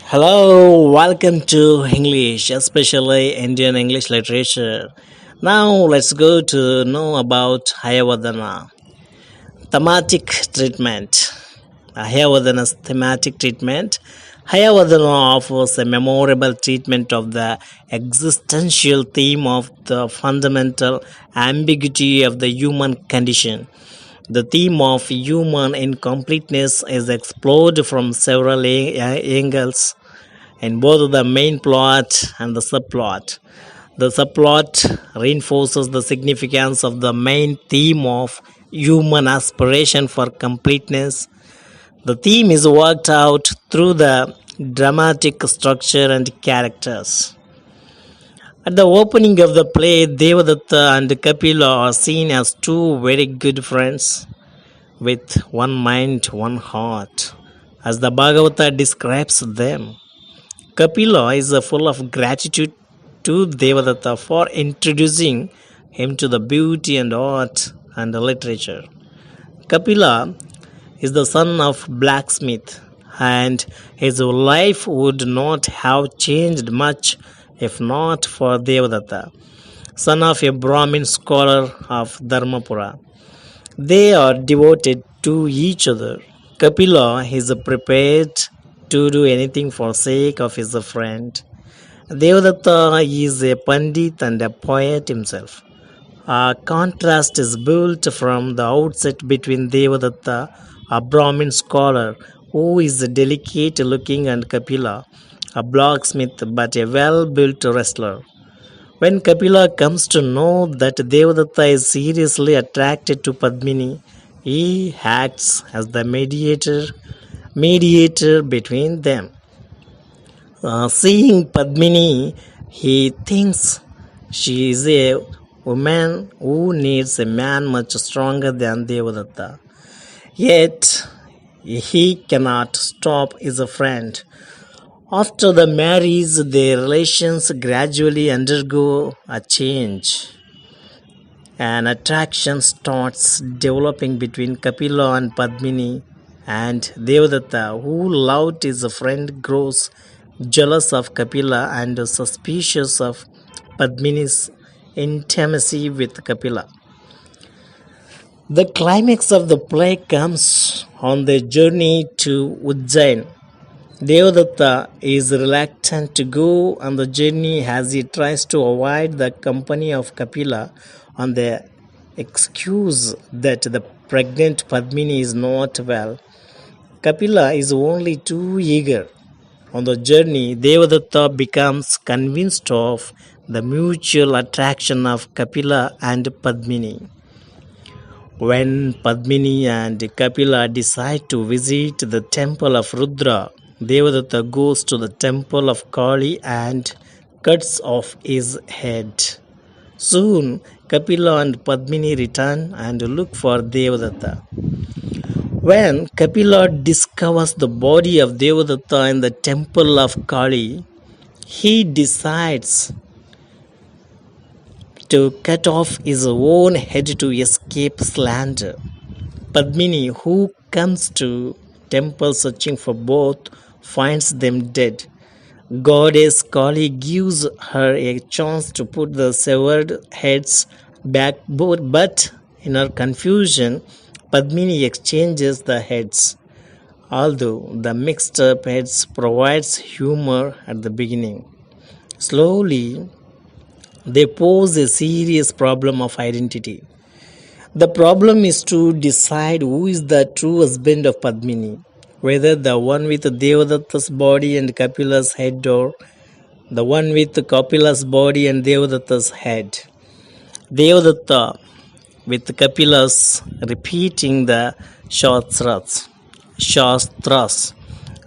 Hello, welcome to English, especially Indian English literature. Now let's go to know about Hayavadana. Thematic treatment. Hayavadana's thematic treatment. Hayavadana offers a memorable treatment of the existential theme of the fundamental ambiguity of the human condition. The theme of human incompleteness is explored from several angles in both the main plot and the subplot. The subplot reinforces the significance of the main theme of human aspiration for completeness. The theme is worked out through the dramatic structure and characters. At the opening of the play, Devadatta and Kapila are seen as two very good friends with one mind, one heart, as the Bhagavata describes them. Kapila is full of gratitude to Devadatta for introducing him to the beauty and art and literature. Kapila is the son of blacksmith, and his life would not have changed much if not for Devadatta, son of a Brahmin scholar of Dharmapura. They are devoted to each other. Kapila is prepared to do anything for sake of his friend. Devadatta is a pandit and a poet himself. A contrast is built from the outset between Devadatta, a Brahmin scholar who is delicate looking, and Kapila, a blacksmith but a well built wrestler. When Kapila comes to know that Devadatta is seriously attracted to Padmini, he acts as the mediator between them. Seeing Padmini, he thinks she is a woman who needs a man much stronger than Devadatta. Yet he cannot stop his friend. After the marriage, their relations gradually undergo a change. An attraction starts developing between Kapila and Padmini, and Devadatta, who loved his friend, grows jealous of Kapila and suspicious of Padmini's intimacy with Kapila. The climax of the play comes on their journey to Ujjain. Devadatta is reluctant to go on the journey as he tries to avoid the company of Kapila on the excuse that the pregnant Padmini is not well. Kapila is only too eager. On the journey, Devadatta becomes convinced of the mutual attraction of Kapila and Padmini. When Padmini and Kapila decide to visit the temple of Rudra, Devadatta goes to the temple of Kali and cuts off his head. Soon, Kapila and Padmini return and look for Devadatta. When Kapila discovers the body of Devadatta in the temple of Kali, he decides to cut off his own head to escape slander. Padmini, who comes to temple searching for both, finds them dead. Goddess Kali gives her a chance to put the severed heads back, but in her confusion, Padmini exchanges the heads. Although the mixed up heads provides humor at the beginning, slowly they pose a serious problem of identity. The problem is to decide who is the true husband of Padmini, whether the one with Devadatta's body and Kapila's head, or the one with Kapila's body and Devadatta's head. Devadatta, with Kapila's repeating the Shastras,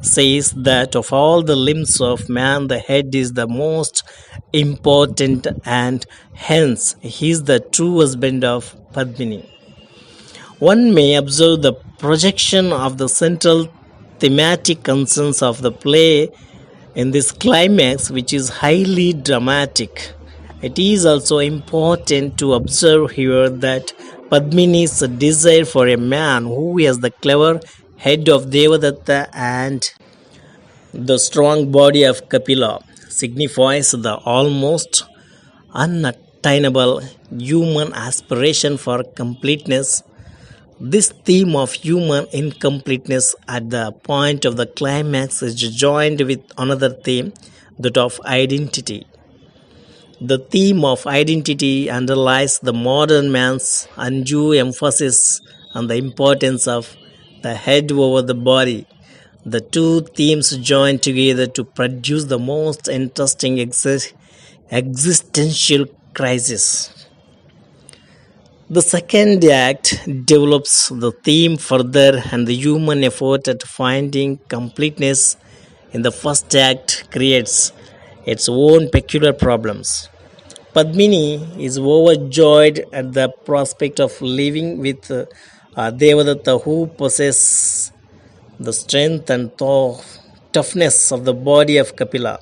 says that of all the limbs of man, the head is the most important, and hence he is the true husband of Padmini. One may observe the projection of the central thematic concerns of the play in this climax, which is highly dramatic. It is also important to observe here that Padmini's desire for a man who has the clever head of Devadatta and The strong body of Kapila signifies the almost unattainable human aspiration for completeness. This theme of human incompleteness at the point of the climax is joined with another theme, that of identity. The theme of identity underlies the modern man's undue emphasis on the importance of the head over the body. The two themes join together to produce the most interesting existential crisis. The second act develops the theme further, and the human effort at finding completeness in the first act creates its own peculiar problems. Padmini is overjoyed at the prospect of living with Devadatta, who possesses the strength and toughness of the body of Kapila.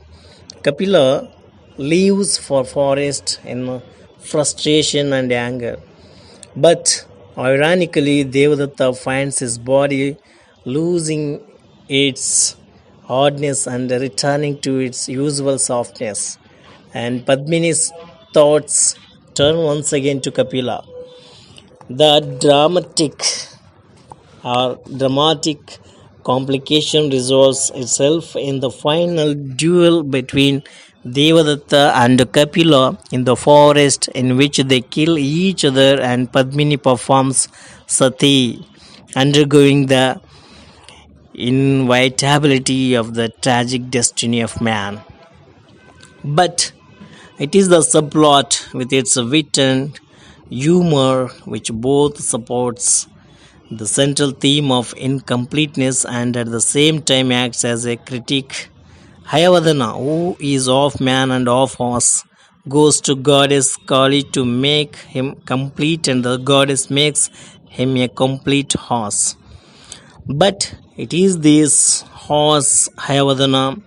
Kapila leaves for forest in frustration and anger. But ironically, Devadatta finds his body losing its hardness and returning to its usual softness. And Padmini's thoughts turn once again to Kapila. The dramatic complication resolves itself in the final duel between Devadatta and Kapila in the forest, in which they kill each other and Padmini performs sati, undergoing the inevitability of the tragic destiny of man. But it is the subplot with its wit and humor which both supports the central theme of incompleteness and at the same time acts as a critique. Hayavadana, who is half man and half horse, goes to goddess Kali to make him complete, and the goddess makes him a complete horse. But it is this horse Hayavadana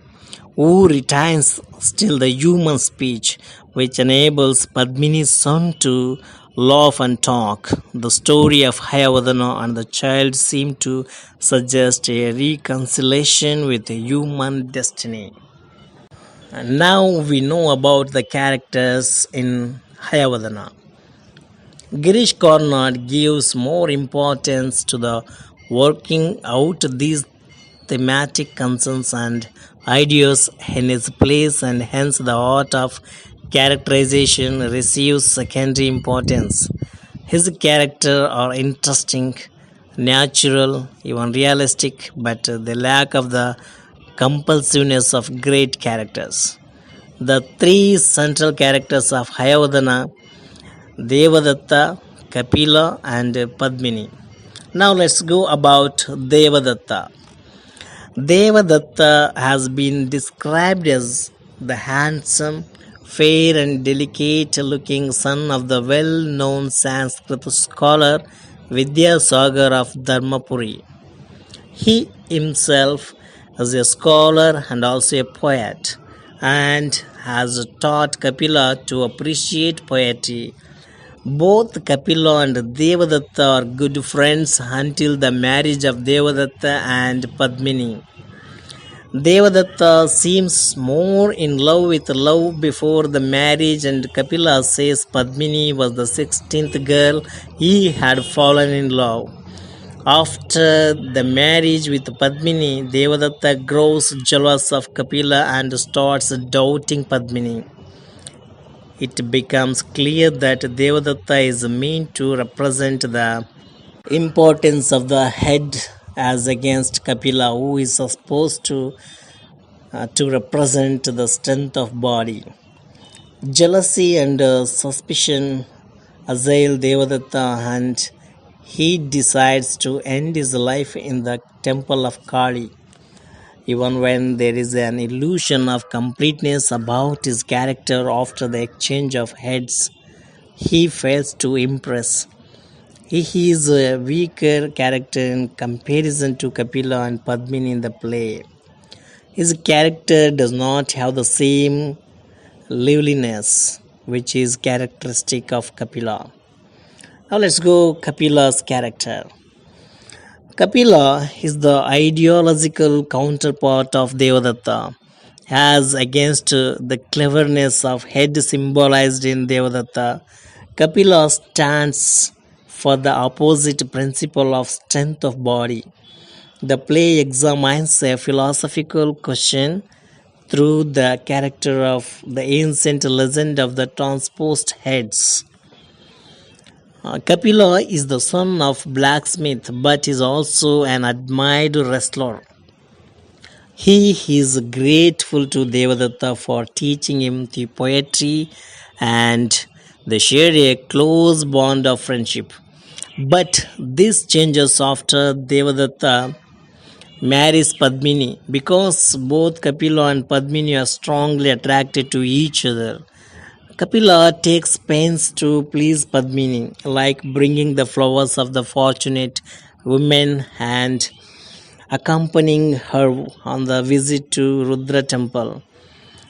who retains still the human speech, which enables Padmini's son to laugh and talk. The story of Hayavadana and the child seem to suggest a reconciliation with human destiny. And now we know about the characters in Hayavadana. Girish Karnad gives more importance to the working out these thematic concerns and ideas in his plays, and hence the art of characterization receives secondary importance. His characters are interesting, natural, even realistic, but they lack of the compulsiveness of great characters. The three central characters of Hayavadana, Devadatta, Kapila, and Padmini. Now let's go about Devadatta. Devadatta has been described as the handsome, fair, and delicate looking son of the well known Sanskrit scholar Vidyasagar of Dharmapuri. He himself is a scholar and also a poet, and has taught Kapila to appreciate poetry. Both Kapila and Devadatta are good friends until the marriage of Devadatta and Padmini. Devadatta seems more in love with love before the marriage, and Kapila says Padmini was the 16th girl he had fallen in love. After the marriage with Padmini, Devadatta grows jealous of Kapila and starts doubting Padmini. It becomes clear that Devadatta is meant to represent the importance of the head as against Kapila, who is supposed to represent the strength of body. Jealousy and suspicion assail Devadatta, and he decides to end his life in the temple of Kali. Even when there is an illusion of completeness about his character after the exchange of heads, he fails to impress. He is a weaker character in comparison to Kapila and Padmini in the play. His character does not have the same liveliness which is characteristic of Kapila. Now let's go Kapila's character. Kapila is the ideological counterpart of Devadatta, as against the cleverness of head symbolized in Devadatta. Kapila stands for the opposite principle of strength of body. The play examines a philosophical question through the character of the ancient legend of the transposed heads. Kapila is the son of blacksmith but is also an admired wrestler. He is grateful to Devadatta for teaching him the poetry and they share a close bond of friendship. But this changes after Devadatta marries Padmini because both Kapila and Padmini are strongly attracted to each other. Kapila takes pains to please Padmini, like bringing the flowers of the fortunate women and accompanying her on the visit to Rudra temple.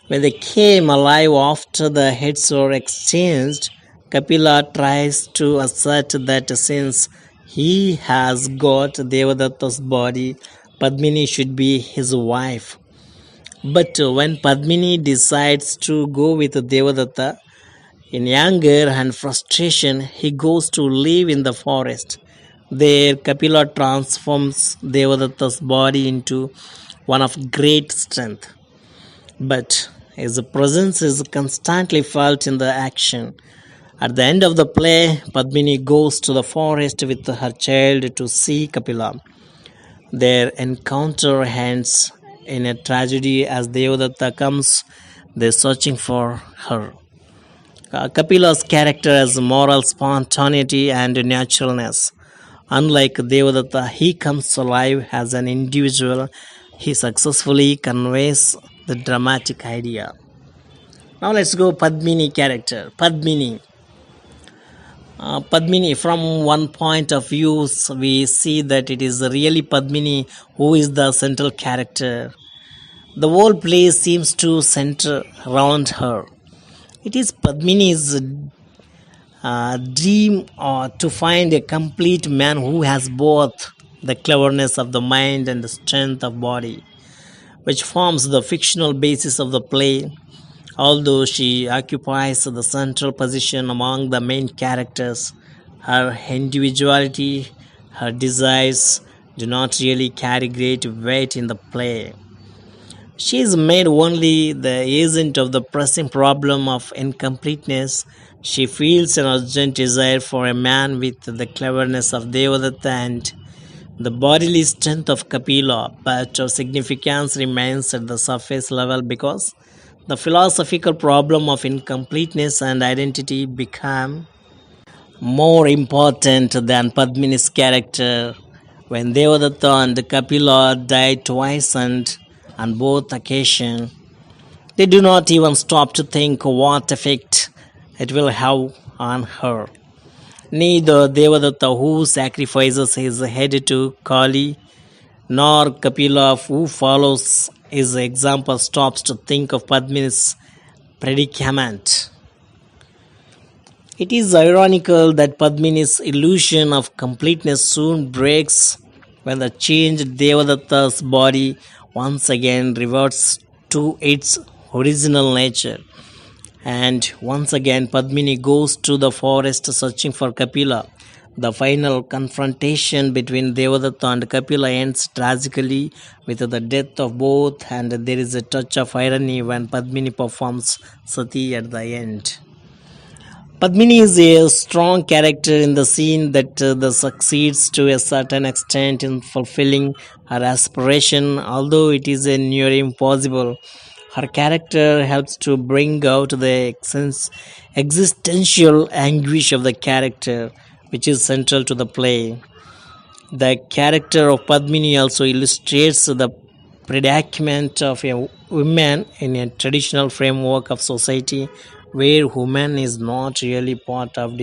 When they came alive after the heads were exchanged, Kapila tries to assert that since he has got Devadatta's body, Padmini should be his wife. But when Padmini decides to go with Devadatta, in anger and frustration, he goes to live in the forest. There, Kapila transforms Devadatta's body into one of great strength. But his presence is constantly felt in the action. At the end of the play, Padmini goes to the forest with her child to see Kapila. Their encounter ends in a tragedy as Devadatta comes there searching for her. Kapila's character has moral spontaneity and naturalness. Unlike Devadatta, he comes alive as an individual. He successfully conveys the dramatic idea. Now let's go Padmini character. Padmini, from one point of view, we see that it is really Padmini who is the central character. The whole play seems to center around her. It is Padmini's dream to find a complete man who has both the cleverness of the mind and the strength of body, which forms the fictional basis of the play. Although she occupies the central position among the main characters, her individuality, her desires do not really carry great weight in the play. She is made only the agent of the pressing problem of incompleteness. She feels an urgent desire for a man with the cleverness of Devadatta and the bodily strength of Kapila, but her significance remains at the surface level because the philosophical problem of incompleteness and identity become more important than Padmini's character. When Devadatta and Kapila die twice and on both occasions, they do not even stop to think what effect it will have on her. Neither Devadatta, who sacrifices his head to Kali, nor Kapila, who follows his example, stops to think of Padmini's predicament. It is ironical that Padmini's illusion of completeness soon breaks when the changed Devadatta's body once again reverts to its original nature. And once again, Padmini goes to the forest searching for Kapila. The final confrontation between Devadatta and Kapila ends tragically with the death of both, and there is a touch of irony when Padmini performs Sati at the end. Padmini is a strong character in the scene that succeeds to a certain extent in fulfilling her aspiration, although it is a near impossible. Her character helps to bring out the existential anguish of the character, which is central to the play. The character of Padmini also illustrates the predicament of a woman in a traditional framework of society where woman is not really part of